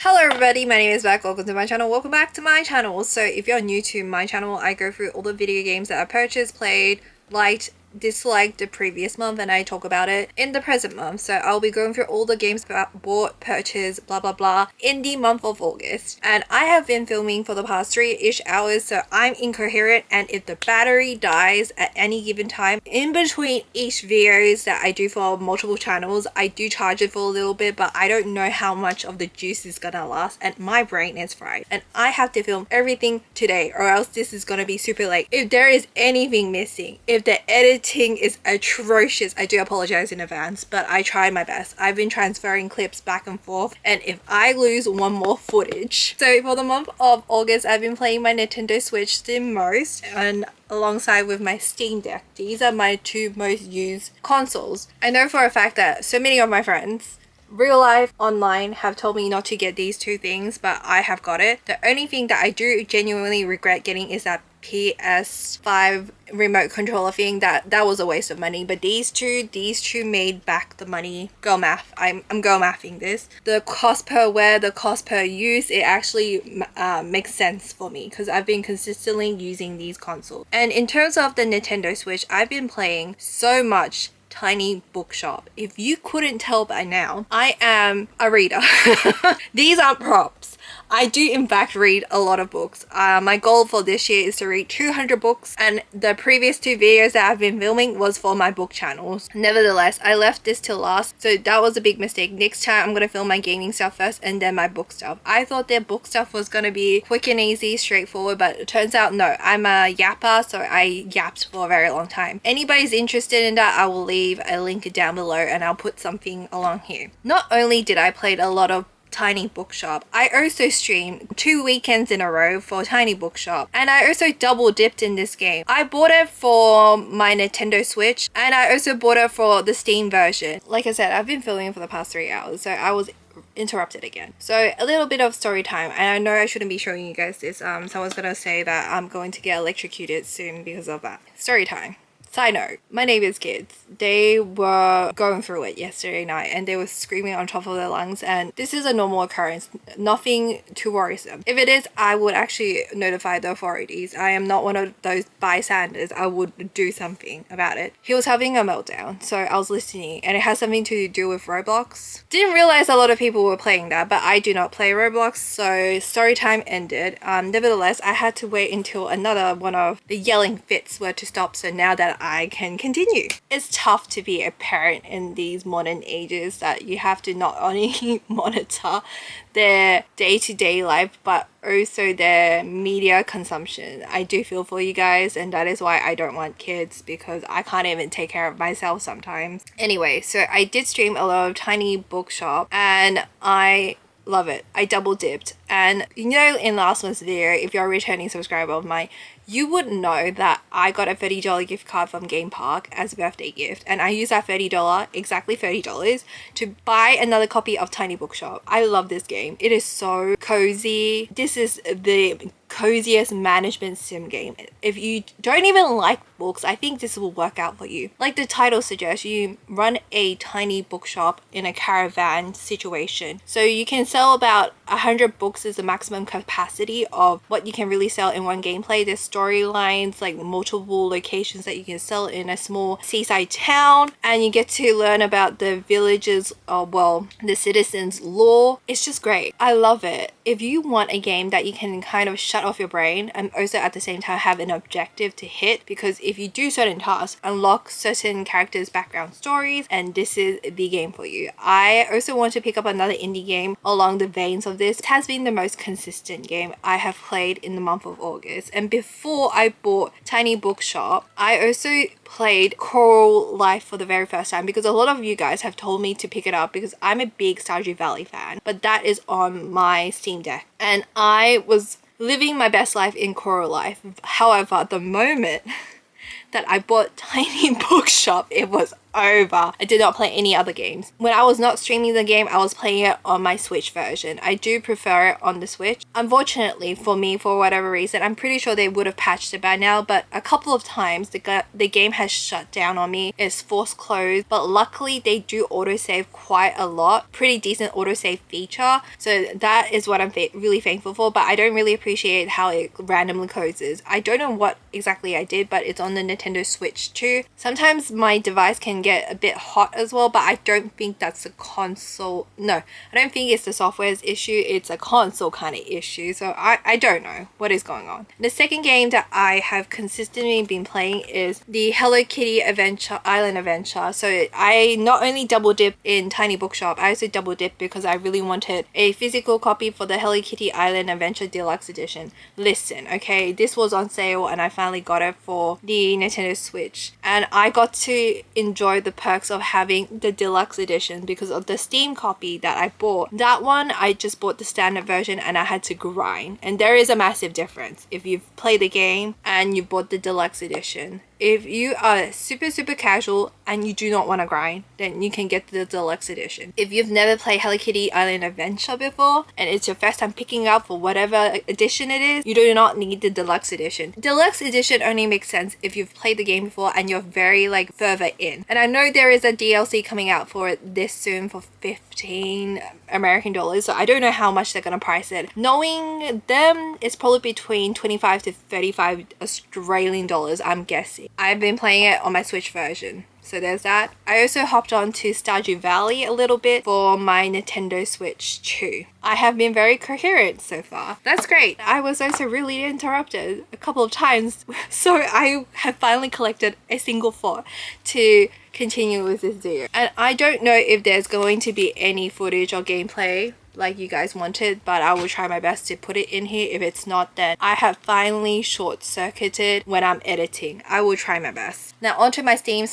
Hello everybody, my name is Beck. Welcome to my channel. Welcome back to my channel. So if you're new to my channel, I go through all the video games that I purchased, played, liked, disliked the previous month, and I talk about it in the present month. So I'll be going through all the games bought, purchased, blah blah blah in the month of August. And I have been filming for the past 3-ish hours, so I'm incoherent, and if the battery dies at any given time in between each videos that I do for multiple channels, I do charge it for a little bit, but I don't know how much of the juice is gonna last, and my brain is fried and I have to film everything today or else this is gonna be super late. If there is anything missing, if the editing is atrocious, I do apologize in advance, but I tried my best. I've been transferring clips back and forth, and if I lose one more footage. So for the month of August, I've been playing my Nintendo Switch the most, and alongside with my Steam Deck. These are my two most used consoles. I know for a fact that so many of my friends, real life, online, have told me not to get these two things, but I have got it. The only thing that I do genuinely regret getting is that PS5 remote controller thing. That was a waste of money, but these two made back the money. Girl math. I'm girl mathing this. The cost per wear, the cost per use, it actually makes sense for me because I've been consistently using these consoles. And in terms of the Nintendo Switch, I've been playing so much Tiny Bookshop. If you couldn't tell by now, I am a reader. These aren't props. I do in fact read a lot of books. My goal for this year is to read 200 books, and the previous two videos that I've been filming was for my book channels. Nevertheless, I left this till last, so that was a big mistake. Next time I'm gonna film my gaming stuff first and then my book stuff. I thought their book stuff was gonna be quick and easy, straightforward, but it turns out no. I'm a yapper, so I yapped for a very long time. Anybody's interested in that, I will leave a link down below and I'll put something along here. Not only did I play a lot of Tiny Bookshop, I also streamed 2 weekends in a row for Tiny Bookshop, and I also double dipped in this game. I bought it for my Nintendo Switch, and I also bought it for the Steam version. Like I said, I've been filming for the past 3 hours, so I was interrupted again. So a little bit of story time, and I know I shouldn't be showing you guys this. Someone's gonna say that I'm going to get electrocuted soon because of that. Story time. Side note, my neighbor's kids, they were going through it yesterday night and they were screaming on top of their lungs, and this is a normal occurrence, nothing too worrisome. If it is, I would actually notify the authorities. I am not one of those bystanders. I would do something about it. He was having a meltdown, so I was listening, and it has something to do with Roblox. Didn't realize a lot of people were playing that, but I do not play Roblox, so story time ended. Nevertheless, I had to wait until another one of the yelling fits were to stop, so now that I can continue. It's tough to be a parent in these modern ages, that you have to not only monitor their day-to-day life but also their media consumption. I do feel for you guys, and that is why I don't want kids, because I can't even take care of myself sometimes. Anyway, so I did stream a lot of Tiny Bookshop and I love it. I double dipped, and you know, in last month's video, if you're a returning subscriber of mine, you would know that I got a $30 gift card from Game Park as a birthday gift, and I used that $30, exactly $30, to buy another copy of Tiny Bookshop. I love this game. It is so cozy. This is the coziest management sim game. If you don't even like books, I think this will work out for you. Like the title suggests, you run a tiny bookshop in a caravan situation. So you can sell about 100 books is the maximum capacity of what you can really sell in one gameplay. There's storylines, like multiple locations that you can sell in a small seaside town, and you get to learn about the villages, the citizens' lore. It's just great. I love it. If you want a game that you can kind of shut off your brain and also at the same time have an objective to hit, because if you do certain tasks, unlock certain characters' background stories, and this is the game for you. I also want to pick up another indie game along the veins of this. It has been the most consistent game I have played in the month of August, and before I bought Tiny Bookshop, I also played Coral Life for the very first time, because a lot of you guys have told me to pick it up because I'm a big Stardew Valley fan, but that is on my Steam Deck, and I was living my best life in Coral Life. However, the moment that I bought Tiny Bookshop, it was over. I did not play any other games. When I was not streaming the game, I was playing it on my Switch version. I do prefer it on the Switch. Unfortunately for me, for whatever reason, I'm pretty sure they would have patched it by now, but a couple of times the game has shut down on me. It's forced closed, but luckily they do autosave quite a lot. Pretty decent autosave feature. So that is what I'm really thankful for, but I don't really appreciate how it randomly closes. I don't know what exactly I did, but it's on the Nintendo Switch 2. Sometimes my device can get a bit hot as well, but I don't think that's a console. No, I don't think it's the software's issue. It's a console kind of issue. So I don't know what is going on. The second game that I have consistently been playing is the Hello Kitty Island Adventure. So I not only double dip in Tiny Bookshop, I also double dip because I really wanted a physical copy for the Hello Kitty Island Adventure Deluxe Edition. Listen, okay, this was on sale and I finally got it for the Nintendo Switch, and I got to enjoy the perks of having the deluxe edition because of the Steam copy that I bought. That one, I just bought the standard version and I had to grind, and there is a massive difference if you've played the game and you bought the deluxe edition. If you are super casual and you do not want to grind, then you can get the deluxe edition. If you've never played Hello Kitty Island Adventure before and it's your first time picking up for whatever edition it is, you do not need the deluxe edition. Deluxe edition only makes sense if you've played the game before and you're very like further in. And I know there is a DLC coming out for it this soon for 15 American dollars, so I don't know how much they're gonna price it. Knowing them, it's probably between 25 to 35 Australian dollars, I'm guessing. I've been playing it on my Switch version, so there's that. I also hopped on to Stardew Valley a little bit for my Nintendo Switch 2. I have been very coherent so far. That's great. I was also really interrupted a couple of times, so I have finally collected a single thought to continue with this video. And I don't know if there's going to be any footage or gameplay like you guys wanted, but I will try my best to put it in here. If it's not, then I have finally short-circuited when I'm editing. I will try my best. Now onto my Steam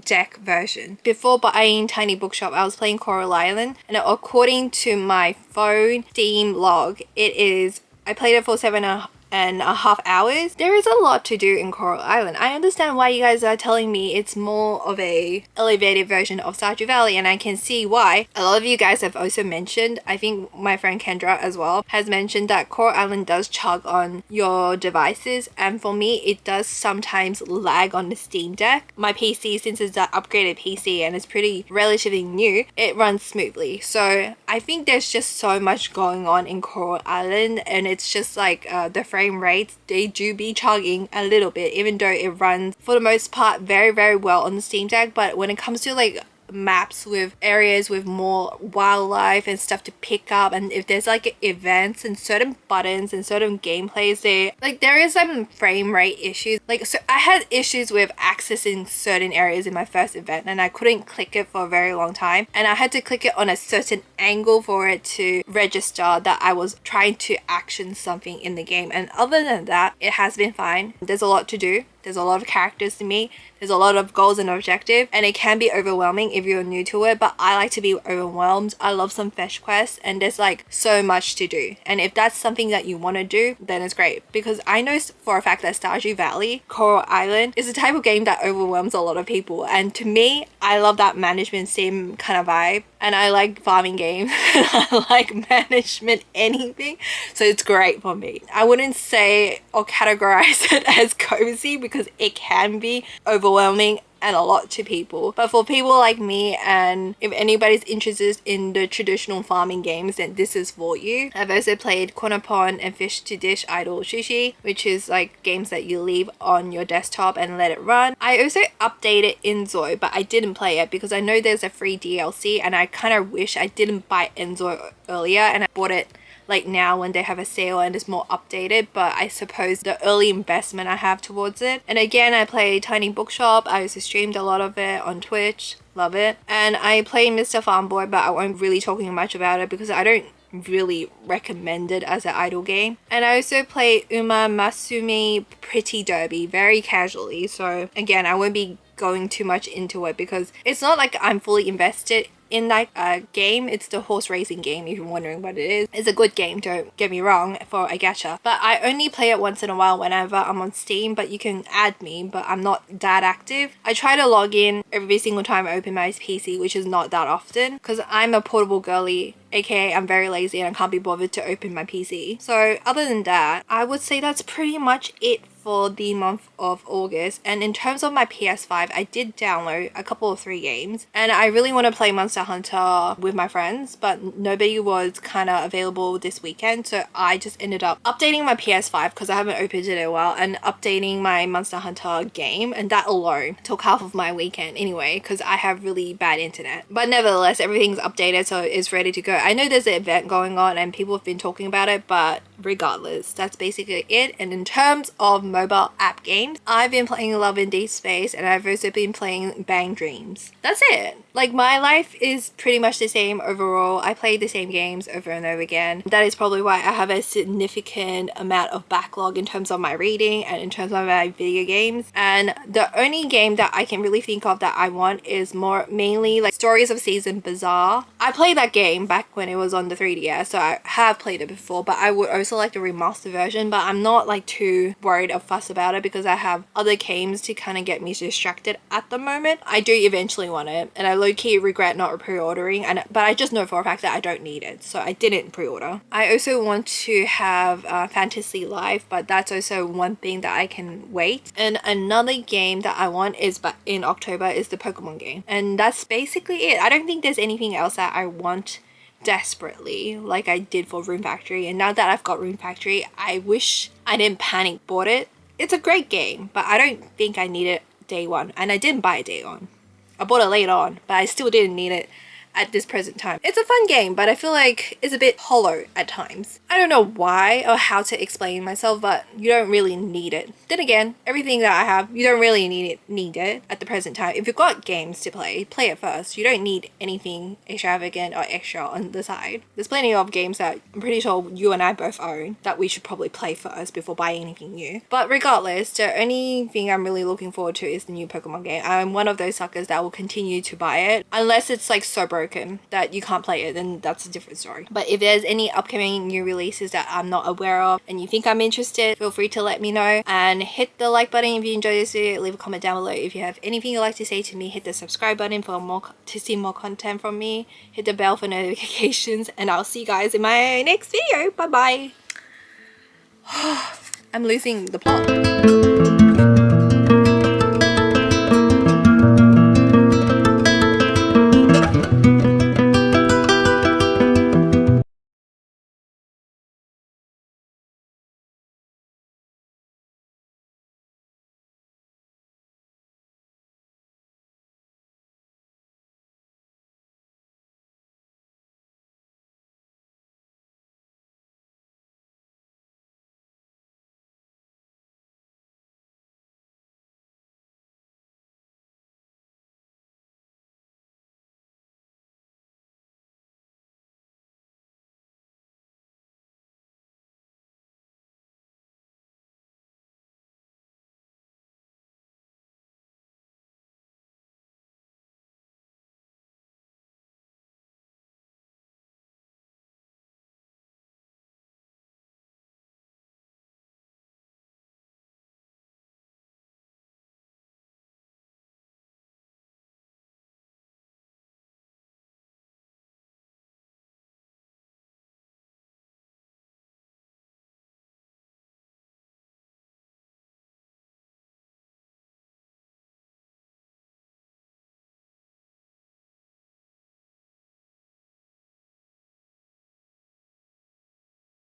Deck version. Before buying Tiny Bookshop, I was playing Coral Island, and according to my phone Steam log, I played it for 7.5 hours. There is a lot to do in Coral Island. I understand why you guys are telling me it's more of a elevated version of Stardew Valley, and I can see why. A lot of you guys have also mentioned, I think my friend Kendra as well has mentioned, that Coral Island does chug on your devices, and for me it does sometimes lag on the Steam Deck. My PC, since it's an upgraded PC and it's pretty relatively new, it runs smoothly. So I think there's just so much going on in Coral Island, and it's just like the frame rates, they do be chugging a little bit, even though it runs for the most part very well on the Steam Deck. But when it comes to like maps with areas with more wildlife and stuff to pick up, and if there's like events and certain buttons and certain gameplays, there is some frame rate issues. Like, so I had issues with accessing certain areas in my first event, and I couldn't click it for a very long time, and I had to click it on a certain angle for it to register that I was trying to action something in the game. And other than that, it has been fine. There's a lot to do. There's a lot of characters to meet. There's a lot of goals and objectives, and it can be overwhelming if you're new to it, but I like to be overwhelmed. I love some fetch quests, and there's like so much to do. And if that's something that you want to do, then it's great, because I know for a fact that Stardew Valley, Coral Island, is the type of game that overwhelms a lot of people. And to me, I love that management sim kind of vibe, and I like farming games. I like management anything, so it's great for me. I wouldn't say or categorize it as cozy, because it can be overwhelming and a lot to people. But for people like me, and if anybody's interested in the traditional farming games, then this is for you. I've also played Corner Pond and Fish to Dish Idle Sushi, which is like games that you leave on your desktop and let it run. I also updated Enzo, but I didn't play it because I know there's a free DLC, and I kind of wish I didn't buy Enzo earlier and I bought it like now when they have a sale and it's more updated. But I suppose the early investment I have towards it. And again, I play Tiny Bookshop. I also streamed a lot of it on Twitch. Love it. And I play Mr. Farm Boy, but I won't really talking much about it because I don't really recommend it as an idle game. And I also play Uma Masumi Pretty Derby very casually. So again, I won't be going too much into it because it's not like I'm fully invested in that game. It's the horse racing game, if you're wondering what it is. It's a good game, don't get me wrong, for a gacha. But I only play it once in a while whenever I'm on Steam, but you can add me, but I'm not that active. I try to log in every single time I open my PC, which is not that often, because I'm a portable girly, aka I'm very lazy and I can't be bothered to open my PC. So other than that, I would say that's pretty much it for the month of August. And in terms of my PS5, I did download a couple of 3 games, and I really want to play Monster Hunter with my friends, but nobody was kind of available this weekend, so I just ended up updating my PS5 because I haven't opened it in a while, and updating my Monster Hunter game, and that alone took half of my weekend anyway because I have really bad internet. But nevertheless, everything's updated, so it's ready to go. I know there's an event going on and people have been talking about it, but regardless, that's basically it. And in terms of mobile app games, I've been playing Love in Deep Space, and I've also been playing Bang Dreams. That's it. Like, my life is pretty much the same overall. I play the same games over and over again. That is probably why I have a significant amount of backlog in terms of my reading and in terms of my video games. And the only game that I can really think of that I want is mainly like Stories of Season Bazaar. I played that game back when it was on the 3DS, so I have played it before, but I would also like the remastered version. But I'm not like too worried or fussed about it because I have other games to kind of get me distracted at the moment. I do eventually want it, and I low-key regret not pre-ordering, but I just know for a fact that I don't need it, so I didn't pre-order. I also want to have Fantasy Life, but that's also one thing that I can wait. And another game that I want is in October is the Pokemon game, and that's basically it. I don't think there's anything else that I want desperately like I did for Rune Factory. And now that I've got Rune Factory, I wish I didn't panic bought it. It's a great game, but I don't think I need it day one, and I didn't buy it day one. I bought it later on, but I still didn't need it at this present time. It's a fun game, but I feel like it's a bit hollow at times. I don't know why or how to explain myself, but you don't really need it. Then again, everything that I have, you don't really need it at the present time. If you've got games to play it first. You don't need anything extravagant or extra on the side. There's plenty of games that I'm pretty sure you and I both own that we should probably play first before buying anything new. But regardless, the only thing I'm really looking forward to is the new Pokemon game. I'm one of those suckers that will continue to buy it unless it's like so broken that you can't play it, then that's a different story. But if there's any upcoming new releases that I'm not aware of and you think I'm interested, feel free to let me know, and hit the like button if you enjoyed this video. Leave a comment down below if you have anything you'd like to say to me. Hit the subscribe button to see more content from me. Hit the bell for notifications, and I'll see you guys in my next video. Bye bye. I'm losing the plot.